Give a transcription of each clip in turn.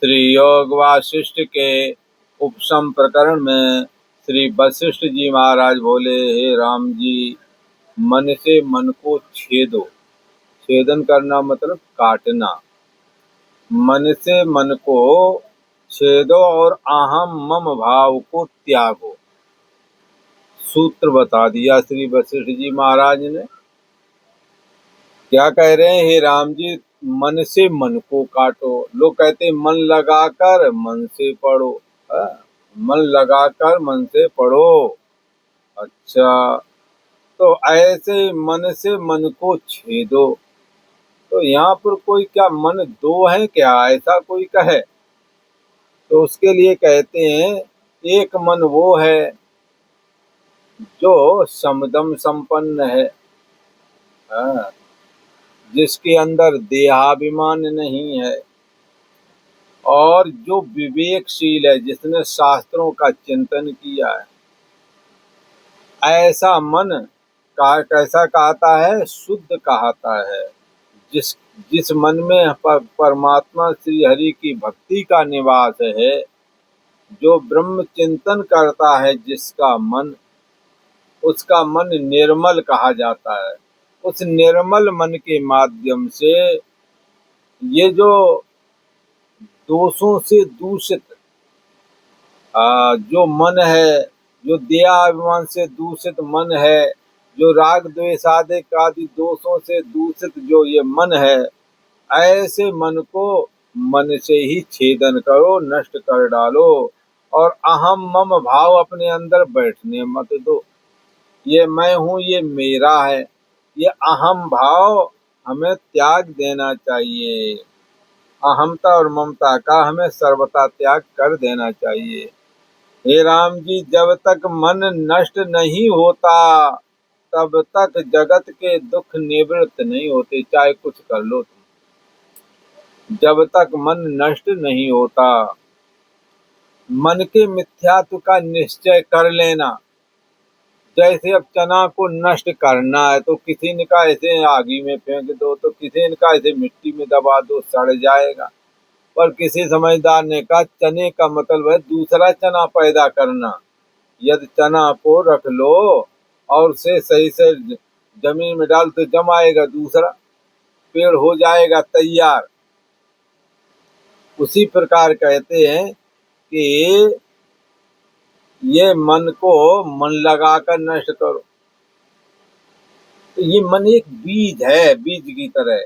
श्री योग वासिष्ठ के उपसम प्रकरण में श्री वशिष्ठ जी महाराज बोले, हे राम जी, मन से मन को छेदो। छेदन करना मतलब काटना। मन से मन को छेदो और अहम मम भाव को त्यागो। सूत्र बता दिया श्री वशिष्ठ जी महाराज ने। क्या कह रहे हैं? हे राम जी, मन से मन को काटो। लोग कहते हैं मन लगाकर मन से पढ़ो। मन लगाकर मन से पढ़ो। अच्छा, तो ऐसे मन से मन को छेदो। तो यहाँ पर कोई क्या मन दो है क्या, ऐसा कोई कहे? तो उसके लिए कहते हैं एक मन वो है जो समदम संपन्न है, जिसके अंदर देहाभिमान नहीं है और जो विवेकशील है, जिसने शास्त्रों का चिंतन किया है। ऐसा मन का कैसा कहता है? शुद्ध कहता है। जिस मन में परमात्मा श्री हरि की भक्ति का निवास है, जो ब्रह्म चिंतन करता है जिसका मन, उसका मन निर्मल कहा जाता है। उस निर्मल मन के माध्यम से ये जो दोषों से दूषित जो मन है, जो देहाभिमान से दूषित मन है, जो राग द्वेष आदि दोषों से दूषित जो ये मन है, ऐसे मन को मन से ही छेदन करो, नष्ट कर डालो और अहम मम भाव अपने अंदर बैठने मत दो। ये मैं हूँ, ये मेरा है, ये अहम भाव हमें त्याग देना चाहिए। अहमता और ममता का हमें सर्वथा त्याग कर देना चाहिए। हे राम जी, जब तक मन नष्ट नहीं होता तब तक जगत के दुख निवृत्त नहीं होते, चाहे कुछ कर लो तुम। जब तक मन नष्ट नहीं होता, मन के मिथ्यात्व का निश्चय कर लेना। जैसे अब चना को नष्ट करना है तो किसी ने कहा ऐसे आगी में फेंक दो, तो किसी ने कहा ऐसे मिट्टी में दबा दो, सड़ जाएगा। पर किसी समझदार ने कहा चने का मतलब है दूसरा चना पैदा करना। यदि चना को रख लो और उसे सही से जमीन में डाल तो जमाएगा, दूसरा पेड़ हो जाएगा तैयार। उसी प्रकार कहते हैं कि ये मन को मन लगाकर नष्ट करो। तो ये मन एक बीज है, बीज की तरह।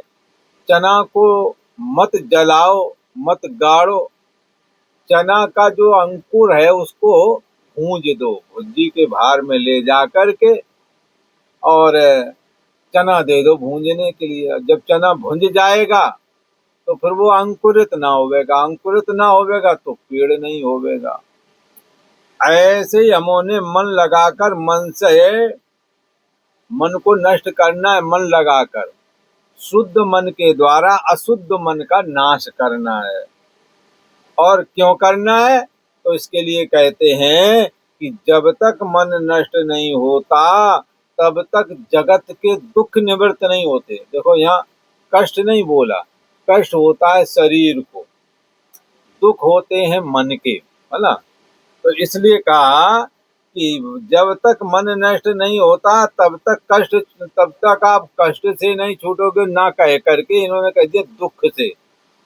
चना को मत जलाओ, मत गाड़ो। चना का जो अंकुर है उसको भूंज दो, भुज्जी के भार में ले जा करके और चना दे दो भूंजने के लिए। जब चना भुंज जाएगा तो फिर वो अंकुरित ना होवेगा, अंकुरित ना होवेगा तो पेड़ नहीं होवेगा। ऐसे ही हमने मन लगाकर मन से मन को नष्ट करना है, मन लगाकर शुद्ध मन के द्वारा अशुद्ध मन का नाश करना है। और क्यों करना है? तो इसके लिए कहते हैं कि जब तक मन नष्ट नहीं होता तब तक जगत के दुख निवृत्त नहीं होते। देखो यहाँ कष्ट नहीं बोला, कष्ट होता है शरीर को, दुख होते हैं मन के, है ना। तो इसलिए कहा कि जब तक मन नष्ट नहीं होता तब तक आप कष्ट से नहीं छूटोगे, ना कह करके इन्होंने कह दिया दुख से।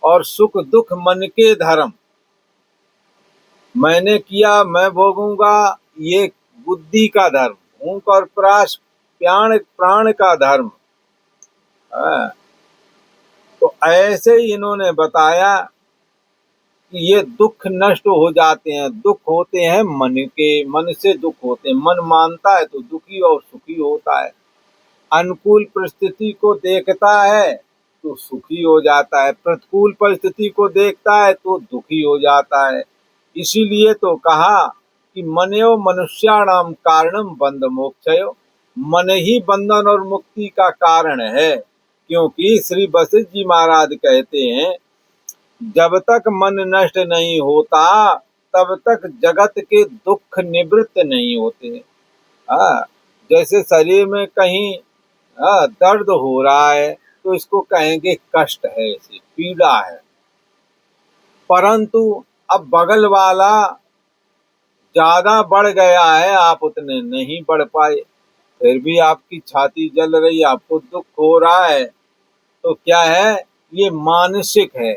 और सुख दुख मन के धर्म, मैंने किया मैं भोगूंगा, ये बुद्धि का धर्म, भूख और प्यास प्राण का धर्म। तो ऐसे ही इन्होंने बताया कि ये दुख नष्ट हो जाते हैं। दुख होते हैं मन के, मन से दुख होते हैं। मन मानता है तो दुखी और सुखी होता है। अनुकूल परिस्थिति को देखता है तो सुखी हो जाता है, प्रतिकूल परिस्थिति को देखता है तो दुखी हो जाता है। इसीलिए तो कहा कि मनेव मनुष्याणाम कारणम बंध मोक्षयो, मन ही बंधन और मुक्ति का कारण है। क्योंकि श्री वशिष्ठ जी महाराज कहते हैं जब तक मन नष्ट नहीं होता तब तक जगत के दुख निवृत्त नहीं होते। जैसे शरीर में कहीं दर्द हो रहा है तो इसको कहेंगे कष्ट है, इसे पीड़ा है। परंतु अब बगल वाला ज्यादा बढ़ गया है, आप उतने नहीं बढ़ पाए, फिर भी आपकी छाती जल रही, आपको दुख हो रहा है, तो क्या है, ये मानसिक है,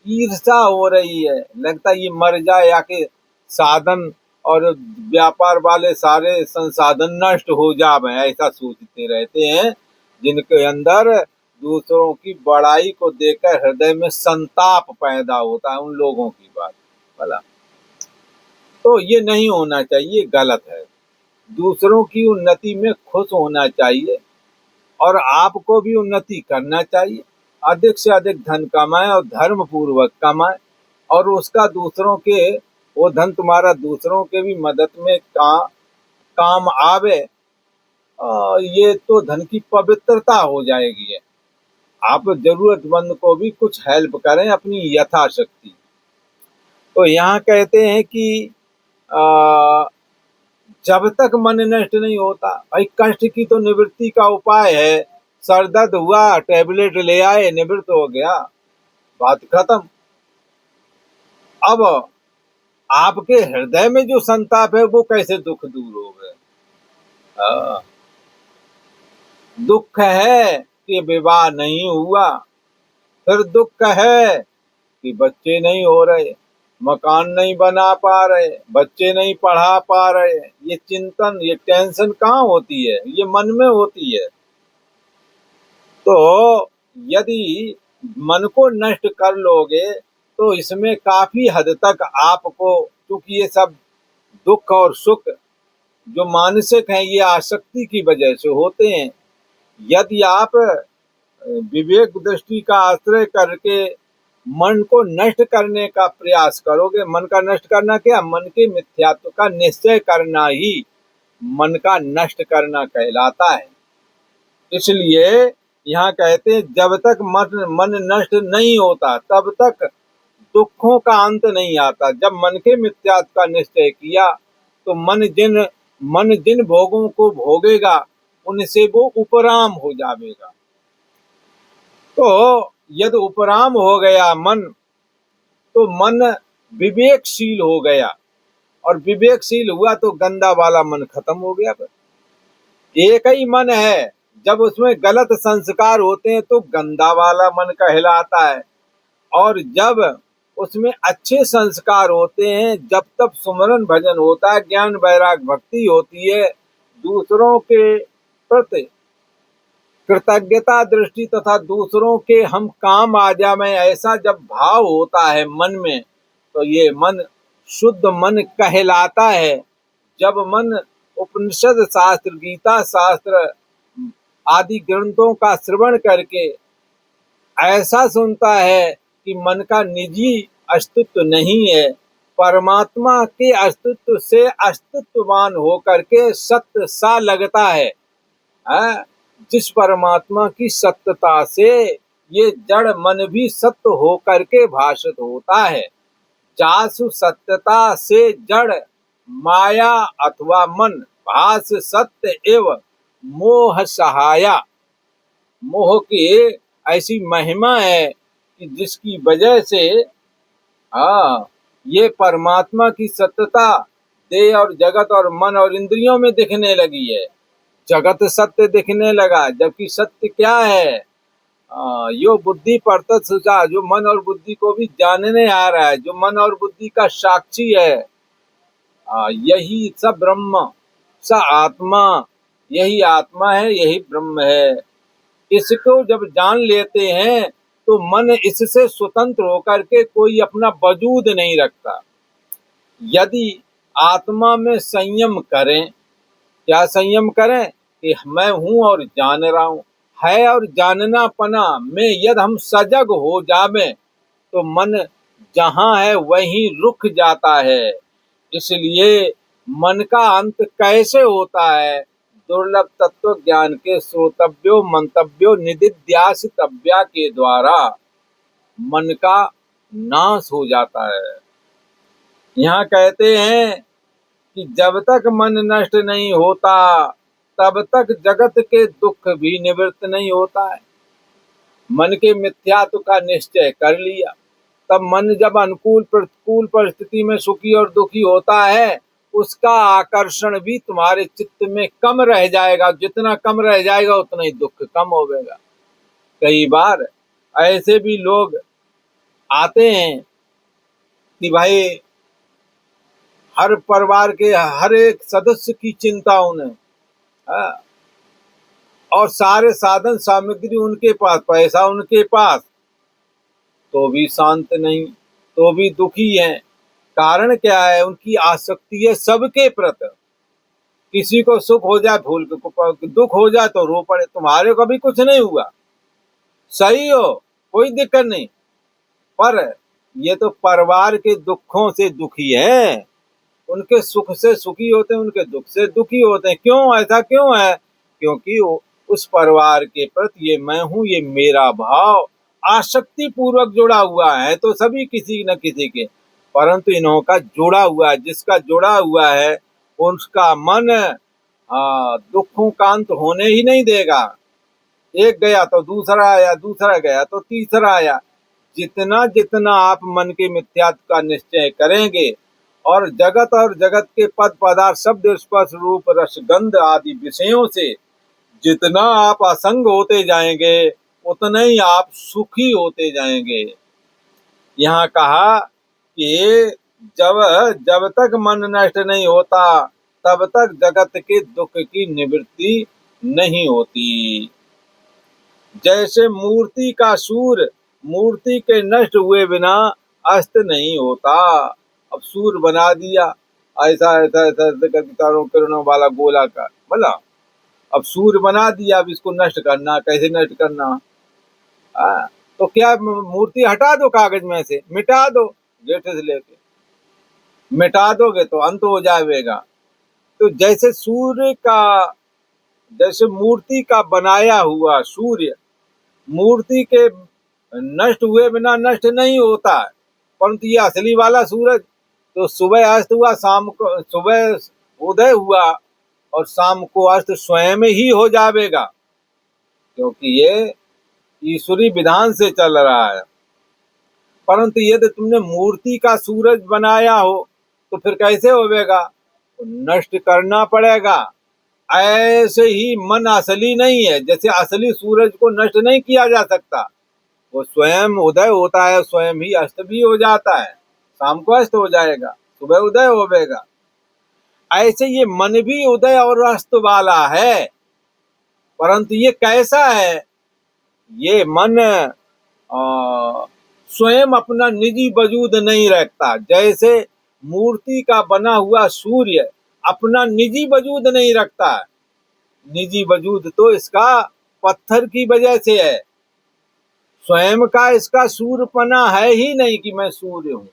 ईर्ष्या हो रही है, लगता है ये मर जाए या कि साधन और व्यापार वाले सारे संसाधन नष्ट हो जाए, ऐसा सोचते रहते हैं, जिनके अंदर दूसरों की बड़ाई को देखकर हृदय में संताप पैदा होता है, उन लोगों की बात भला। तो ये नहीं होना चाहिए, गलत है। दूसरों की उन्नति में खुश होना चाहिए और आपको भी उन्नति करना चाहिए, अधिक से अधिक धन कमाए और धर्म पूर्वक कमाए, और उसका दूसरों के, वो धन तुम्हारा दूसरों के भी मदद में काम आवे, ये तो धन की पवित्रता हो जाएगी है। आप जरूरतमंद को भी कुछ हेल्प करें अपनी यथाशक्ति। तो यहाँ कहते हैं कि आ, जब तक मन नष्ट नहीं होता, भाई कष्ट की तो निवृत्ति का उपाय है, सर दर्द हुआ टेबलेट ले आए, निवृत्त हो गया, बात खत्म। अब आपके हृदय में जो संताप है वो कैसे दुख दूर हो गए? हाँ, दुख है कि विवाह नहीं हुआ, फिर दुख है कि बच्चे नहीं हो रहे, मकान नहीं बना पा रहे, बच्चे नहीं पढ़ा पा रहे, ये चिंतन, ये टेंशन कहाँ होती है? ये मन में होती है। तो यदि मन को नष्ट कर लोगे तो इसमें काफी हद तक आपको, क्योंकि ये सब दुख और सुख जो मानसिक हैं ये आसक्ति की वजह से होते हैं। यदि आप विवेक दृष्टि का आश्रय करके मन को नष्ट करने का प्रयास करोगे, मन का नष्ट करना क्या, मन के मिथ्यात्व का निश्चय करना ही मन का नष्ट करना कहलाता है। इसलिए यहाँ कहते हैं जब तक मन नष्ट नहीं होता तब तक दुखों का अंत नहीं आता। जब मन के मिथ्यात्व का निश्चय किया तो मन जिन भोगों को भोगेगा उनसे वो उपराम हो जाएगा। तो यदि उपराम हो गया मन, तो मन विवेकशील हो गया, और विवेकशील हुआ तो गंदा वाला मन खत्म हो गया। एक ही मन है, जब उसमें गलत संस्कार होते हैं तो गंदा वाला मन कहलाता है, और जब उसमें अच्छे संस्कार होते हैं, जब तब सुमरन भजन होता है, ज्ञान वैराग भक्ति होती है, दूसरों के प्रति कृतज्ञता दृष्टि तथा दूसरों के हम काम आ जाए, ऐसा जब भाव होता है मन में, तो ये मन शुद्ध मन कहलाता है। जब मन उपनिषद शास्त्र, गीता शास्त्र आदि ग्रंथों का श्रवण करके ऐसा सुनता है कि मन का निजी अस्तित्व नहीं है, परमात्मा के अस्तित्व से अस्तित्ववान होकर के सत्य सा लगता है, जिस परमात्मा की सत्यता से ये जड़ मन भी सत्य होकर के भाषित होता है। जासु सत्यता से जड़ माया अथवा मन भास सत्य एवं मोह सहाया। मोह की ऐसी महिमा है कि जिसकी वजह से ये परमात्मा की सत्यता देह और जगत और मन और इंद्रियों में दिखने लगी है। जगत सत्य दिखने लगा, जबकि सत्य क्या है? यो बुद्धि परतत सुचा, जो मन और बुद्धि को भी जानने आ रहा है, जो मन और बुद्धि का साक्षी है, यही सब ब्रह्म स आत्मा, यही आत्मा है, यही ब्रह्म है। इसको जब जान लेते हैं तो मन इससे स्वतंत्र होकर के कोई अपना वजूद नहीं रखता। यदि आत्मा में संयम करें, क्या संयम करें कि मैं हूं और जान रहा हूं, है और जानना पना में यदि हम सजग हो जावे तो मन जहां है वहीं रुक जाता है। इसलिए मन का अंत कैसे होता है? दुर्लभ तत्व ज्ञान के श्रोतव्यो मंतव्यो निदिध्यासितव्या के द्वारा मन का नाश हो जाता है। यहाँ कहते हैं कि जब तक मन नष्ट नहीं होता तब तक जगत के दुख भी निवृत्त नहीं होता है। मन के मिथ्यात्व का निश्चय कर लिया, तब मन जब अनुकूल प्रतिकूल परिस्थिति में सुखी और दुखी होता है, उसका आकर्षण भी तुम्हारे चित्त में कम रह जाएगा। जितना कम रह जाएगा उतना ही दुख कम होगा। कई बार ऐसे भी लोग आते हैं कि भाई हर परिवार के हर एक सदस्य की चिंता उन्हें, हाँ, और सारे साधन सामग्री उनके पास, पैसा उनके पास, तो भी शांत नहीं, तो भी दुखी हैं। कारण क्या है? उनकी आसक्ति है सबके प्रति। किसी को सुख हो जाए भूल के, दुख हो जाए तो रो पड़े। तुम्हारे को भी कुछ नहीं हुआ, सही हो, कोई दिक्कत नहीं, पर ये तो परिवार के दुखों से दुखी है। उनके सुख से सुखी होते हैं, उनके दुख से दुखी होते हैं। क्यों? ऐसा क्यों है? क्योंकि उस परिवार के प्रति ये मैं हूं, ये मेरा भाव आसक्ति पूर्वक जुड़ा हुआ है। तो सभी किसी न किसी के, परंतु इन्हों का जुड़ा हुआ है। जिसका जुड़ा हुआ है उसका मन दुखों का अंत होने ही नहीं देगा। एक गया तो दूसरा आया, दूसरा गया तो तीसरा आया। जितना जितना आप मन के मिथ्यात्व का निश्चय करेंगे और जगत के पद पदार्थ शब्द स्पर्श रूप रस गंध आदि विषयों से जितना आप असंग होते जाएंगे, उतना ही आप सुखी होते जाएंगे। यहाँ कहा कि जब जब तक मन नष्ट नहीं होता तब तक जगत के दुख की निवृत्ति नहीं होती। जैसे मूर्ति का सूर्य मूर्ति के नष्ट हुए बिना अस्त नहीं होता। अब सूर्य बना दिया, ऐसा ऐसा ऐसा ऐसा करके चारों किरणों वाला गोला का बोला, अब सूर्य बना दिया, अब इसको नष्ट करना, कैसे नष्ट करना? तो क्या मूर्ति हटा दो, कागज में से मिटा दो, गेट से लेके मिटा दोगे तो अंत हो जाएगा। तो जैसे सूर्य का, जैसे मूर्ति का बनाया हुआ सूर्य मूर्ति के नष्ट हुए बिना नष्ट नहीं होता है, परंतु ये असली वाला सूरज तो सुबह अस्त हुआ, शाम को सुबह उदय हुआ और शाम को अस्त स्वयं ही हो जाएगा, क्योंकि ये ईश्वरी विधान से चल रहा है। परंतु यदि तुमने मूर्ति का सूरज बनाया हो तो फिर कैसे होगा? नष्ट करना पड़ेगा। ऐसे ही मन असली नहीं है। जैसे असली सूरज को नष्ट नहीं किया जा सकता, वो स्वयं उदय होता है, स्वयं ही अस्त भी हो जाता है, शाम को अस्त हो जाएगा, सुबह उदय होगा। ऐसे ये मन भी उदय और अस्त वाला है, परंतु ये कैसा है? ये मन स्वयं अपना निजी वजूद नहीं रखता। जैसे मूर्ति का बना हुआ सूर्य अपना निजी वजूद नहीं रखता है। निजी वजूद तो इसका पत्थर की वजह से है, स्वयं का इसका सूर्यपना है ही नहीं कि मैं सूर्य हूं।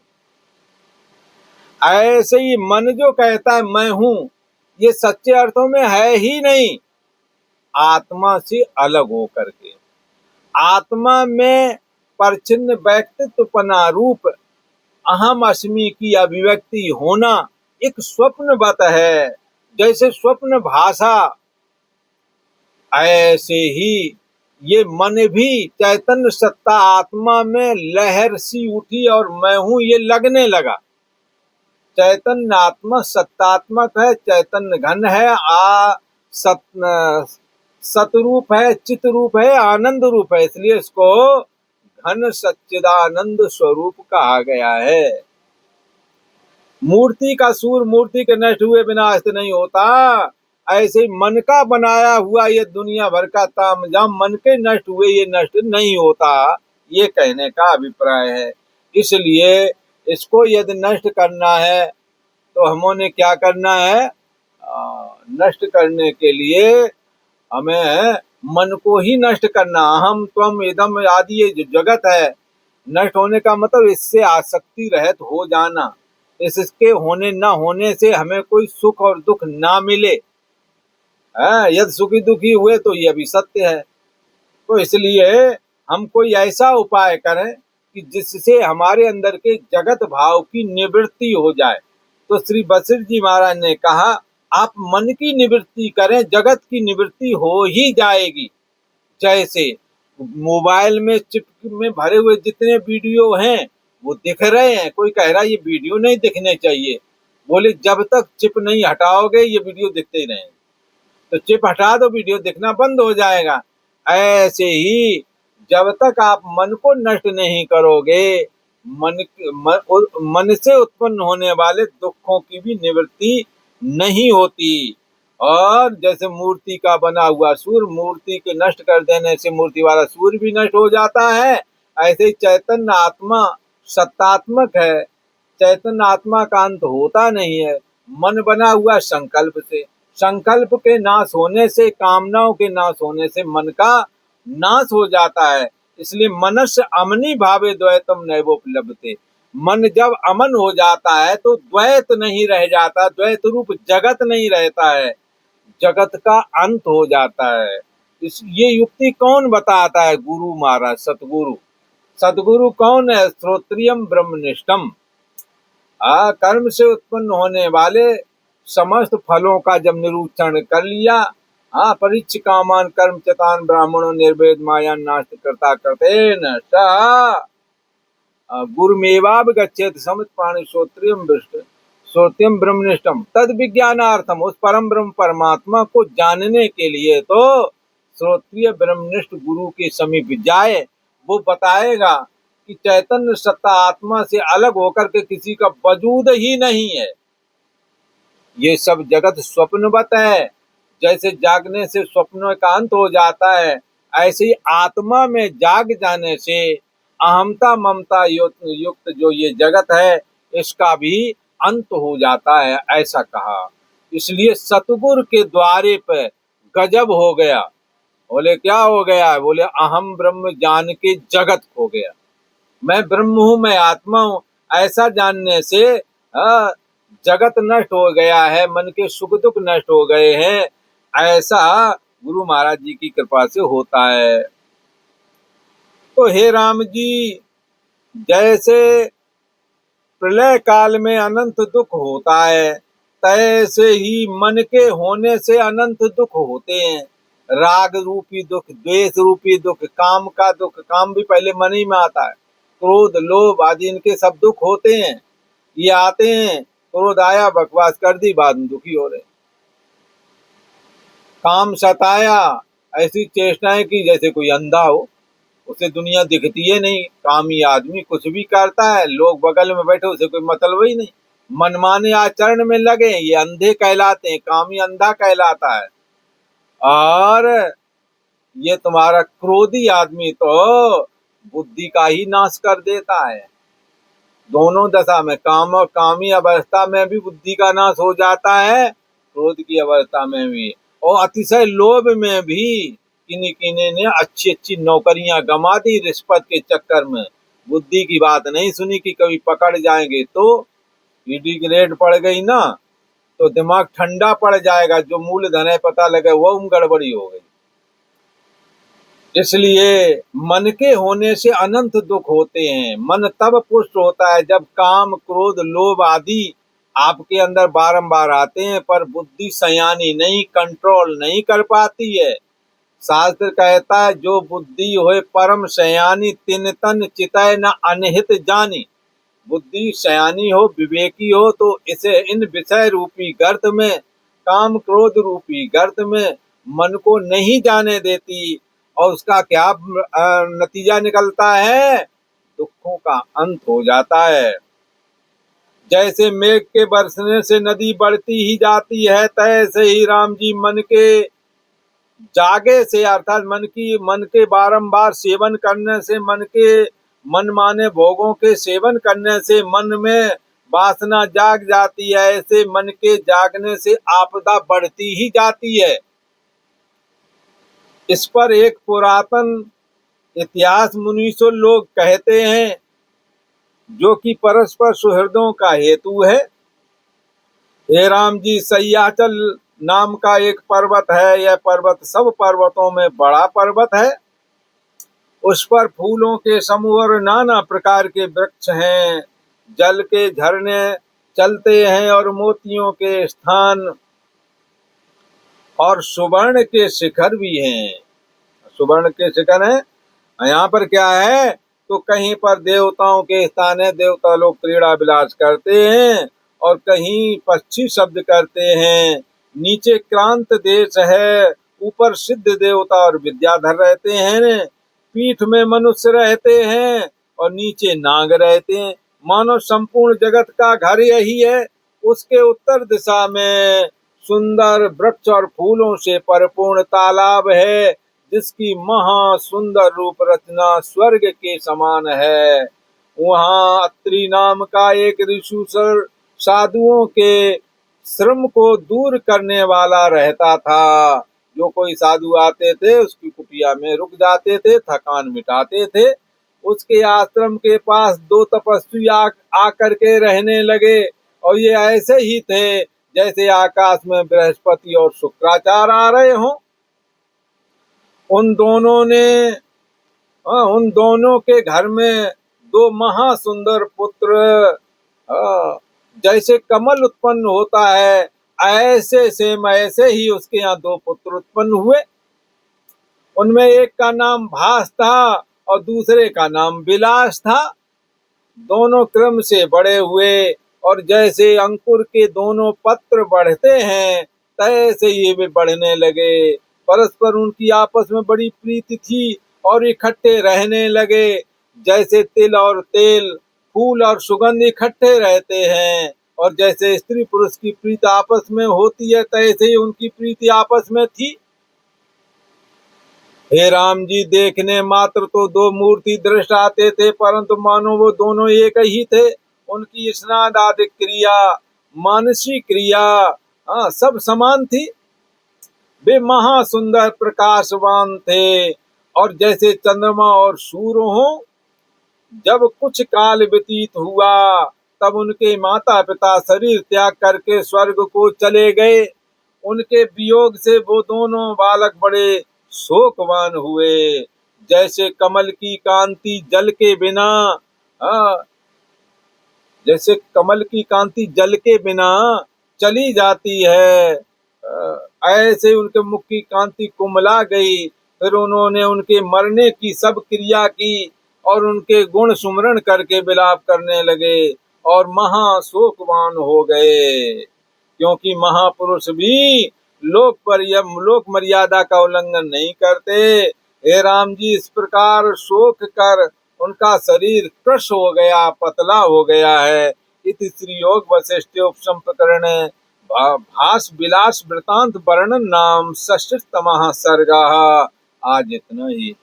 ऐसे ही मन जो कहता है मैं हूं, ये सच्चे अर्थों में है ही नहीं। आत्मा से अलग होकर के, आत्मा में परछिन्न व्यक्तित्वपना रूप अहम अस्मि की अभिव्यक्ति होना एक स्वप्नवत है। जैसे स्वप्न भाषा, ऐसे ही ये मन भी चैतन्य सत्ता आत्मा में लहर सी उठी और मैं हूं ये लगने लगा। चैतन्य आत्मा सत्तात्मक है, चैतन्य घन है, सतरूप है, चित रूप है, आनंद रूप है, इसलिए इसको घन सच्चिदानंद स्वरूप कहा गया है। मूर्ति का सूर्य मूर्ति के नष्ट हुए बिना अस्त नहीं होता। ऐसे ही मन का बनाया हुआ ये दुनिया भर का तामझाम मन के नष्ट हुए ये नष्ट नहीं होता, ये कहने का अभिप्राय है। इसलिए इसको यदि नष्ट करना है तो हमने क्या करना है? नष्ट करने के लिए हमें मन को ही नष्ट करना। अहम त्वम इदम आदि ये जो जगत है, नष्ट होने का मतलब इससे आसक्ति रहित हो जाना, इसके होने न होने से हमें कोई सुख और दुख ना मिले। यदि सुखी दुखी हुए तो ये भी सत्य है। तो इसलिए हम कोई ऐसा उपाय करें कि जिससे हमारे अंदर के जगत भाव की निवृत्ति हो जाए। तो श्री वशिष्ठ जी महाराज ने कहा आप मन की निवृत्ति करें, जगत की निवृत्ति हो ही जाएगी। जैसे मोबाइल में चिप में भरे हुए जितने वीडियो हैं वो दिख रहे हैं। कोई कह रहा है ये वीडियो नहीं दिखने चाहिए, बोले जब तक चिप नहीं हटाओगे ये वीडियो दिखते ही रहेंगे। तो चिप हटा दो, वीडियो दिखना बंद हो जाएगा। ऐसे ही जब तक आप मन को नष्ट नहीं करोगे, मन से उत्पन्न होने वाले दुखों की भी निवृत्ति नहीं होती। और जैसे मूर्ति का बना हुआ सूर्य, मूर्ति के नष्ट कर देने से मूर्ति वाला सूर्य भी नष्ट हो जाता है, ऐसे ही चैतन्य आत्मा सत्तात्मक है। चैतन्य आत्मा का अंत होता नहीं है। मन बना हुआ संकल्प से, संकल्प के नाश होने से, कामनाओं के नाश होने से मन का नाश हो जाता है। इसलिए मनस्य अमनी भावे द्वैतम नैवोपलब्धते। मन जब अमन हो जाता है तो द्वैत नहीं रह जाता, द्वैत रूप जगत नहीं रहता है, जगत का अंत हो जाता है। ये युक्ति कौन बताता है? गुरु महाराज, सतगुरु। सतगुरु कौन है? श्रोत्रियम ब्रह्मनिष्ठम। कर्म से उत्पन्न होने वाले समस्त फलों का जब निरूक्षण कर लिया, परीक्ष कामान कर्म चतान ब्राह्मणों निर्वेद माया नास्त करता करते न गुरुमेवावगच्छेत समित प्राणी श्रोत्रियम ब्रह्मनिष्ठम तद विज्ञानार्थम। उस परम ब्रह्म परमात्मा को जानने के लिए तो श्रोत्रिय ब्रह्मनिष्ठ गुरु के समीप जाए। वो बताएगा कि चैतन्य सत्ता आत्मा से अलग होकर के किसी का वजूद ही नहीं है। ये सब जगत स्वप्नवत है। जैसे जागने से स्वप्नों का अंत हो जाता है, ऐसे ही आत्मा में जाग जाने से अहमता ममता युक्त जो ये जगत है इसका भी अंत हो जाता है, ऐसा कहा। इसलिए सतगुरु के द्वारे पे गजब हो गया। बोले क्या हो गया? बोले अहम ब्रह्म जान के जगत खो गया। मैं ब्रह्म हूँ, मैं आत्मा हूँ, ऐसा जानने से जगत नष्ट हो गया है, मन के सुख दुख नष्ट हो गए हैं। ऐसा गुरु महाराज जी की कृपा से होता है। तो हे राम जी, जैसे प्रलय काल में अनंत दुख होता है, तैसे ही मन के होने से अनंत दुख होते हैं। राग रूपी दुख, द्वेष रूपी दुख, काम का दुख, काम भी पहले मन ही में आता है। क्रोध लोभ आदि इनके सब दुख होते हैं। ये आते हैं, क्रोध आया बकवास कर दी, बाद में दुखी हो रहे। काम सताया, ऐसी चेष्टाएं की जैसे कोई अंधा हो, उसे दुनिया दिखती है नहीं। कामी आदमी कुछ भी करता है, लोग बगल में बैठे, उसे कोई मतलब ही नहीं, मनमाने आचरण में लगे, ये अंधे कहलाते हैं, कामी अंधा कहलाता है। और ये तुम्हारा क्रोधी आदमी तो बुद्धि का ही नाश कर देता है। दोनों दशा में, काम और कामी अवस्था में भी बुद्धि का नाश हो जाता है, क्रोध की अवस्था में भी। और अतिशय लोभ में भी किन्हीं किन्हीं ने अच्छी अच्छी नौकरियां गंवा दी रिश्वत के चक्कर में। बुद्धि की बात नहीं सुनी कि कभी पकड़ जाएंगे तो ईडी की रेड पड़ गई ना, तो दिमाग ठंडा पड़ जाएगा, जो मूलधन है पता लगे वो गड़बड़ी हो गई। इसलिए मन के होने से अनंत दुख होते हैं। मन तब पुष्ट होता है जब काम क्रोध लोभ आदि आपके अंदर बारंबार आते हैं, पर बुद्धि सयानी नहीं, कंट्रोल नहीं कर पाती है। शास्त्र कहता है जो बुद्धि होए परम सयानी, तिन तन चितय न अनहित जानी। बुद्धि सयानी हो, विवेकी हो, तो इसे इन विषय रूपी गर्त में, काम क्रोध रूपी गर्त में मन को नहीं जाने देती। और उसका क्या नतीजा निकलता है? दुखों का अंत हो जाता है। जैसे मेघ के बरसने से नदी बढ़ती ही जाती है, तैसे ही राम जी मन के जागे से, अर्थात मन के बारंबार सेवन करने से, मन के मन माने भोगों के सेवन करने से मन में वासना जाग जाती है। ऐसे मन के जागने से आपदा बढ़ती ही जाती है। इस पर एक पुरातन इतिहास मुनीषों लोग कहते हैं, जो कि परस्पर सुहृदों का हेतु है। हे राम जी, सह्याचल नाम का एक पर्वत है। यह पर्वत सब पर्वतों में बड़ा पर्वत है। उस पर फूलों के समूह और नाना प्रकार के वृक्ष हैं, जल के झरने चलते हैं और मोतियों के स्थान और सुवर्ण के शिखर भी हैं। सुवर्ण के शिखर हैं। यहाँ पर क्या है तो कहीं पर देवताओं के स्थान है, देवता लोग क्रीड़ा विलास करते हैं, और कहीं पक्षी शब्द करते हैं। नीचे क्रांत देश है, ऊपर सिद्ध देवता और विद्याधर रहते हैं, पीठ में मनुष्य रहते हैं और नीचे नाग रहते हैं। मानो संपूर्ण जगत का घर यही है। उसके उत्तर दिशा में सुंदर वृक्ष और फूलों से परिपूर्ण तालाब है, जिसकी महा सुंदर रूप रचना स्वर्ग के समान है। वहाँ अत्रि नाम का एक ऋषिशर साधुओं के श्रम को दूर करने वाला रहता था। जो कोई साधु आते थे उसकी कुटिया में रुक जाते थे, थकान मिटाते थे। उसके आश्रम के पास दो तपस्वी आकर के रहने लगे, और ये ऐसे ही थे जैसे आकाश में बृहस्पति और शुक्राचार्य आ रहे हों। उन दोनों ने उन दोनों के घर में दो महासुंदर पुत्र, जैसे कमल उत्पन्न होता है ऐसे ही उसके यहाँ दो पुत्र उत्पन्न हुए। उनमें एक का नाम भास था और दूसरे का नाम विलास था। दोनों क्रम से बड़े हुए, और जैसे अंकुर के दोनों पत्र बढ़ते हैं तैसे ये भी बढ़ने लगे। परस्पर उनकी आपस में बड़ी प्रीति थी और इकट्ठे रहने लगे। जैसे तिल और तेल, फूल और सुगंध इकट्ठे रहते हैं, और जैसे स्त्री पुरुष की प्रीति आपस में होती है तैसे ही उनकी प्रीति आपस में थी। हे राम जी, देखने मात्र तो दो मूर्ति दृष्ट आते थे, परंतु मानो वो दोनों एक ही थे। उनकी स्नान आदि क्रिया, मानसिक क्रिया, सब समान थी। वे महासुंदर प्रकाशवान थे, और जैसे चंद्रमा और सूर्य हो। जब कुछ काल व्यतीत हुआ तब उनके माता पिता शरीर त्याग करके स्वर्ग को चले गए। उनके वियोग से वो दोनों बालक बड़े शोकवान हुए। जैसे कमल की कांति जल के बिना जैसे कमल की कांति जल के बिना चली जाती है, ऐसे उनके मुख की कांति कुमला गई। फिर उन्होंने उनके मरने की सब क्रिया की और उनके गुण सुमरण करके विलाप करने लगे और महाशोकवान हो गए। क्योंकि महापुरुष भी लोक मर्यादा का उल्लंघन नहीं करते। हे राम जी, इस प्रकार शोक कर उनका शरीर कृश हो गया, पतला हो गया है। इति श्री योग वशिष्ठ उपसम प्रकरण भास विलास वृतांत वर्णन नाम षष्ठतमः सर्गः। आज इतना ही।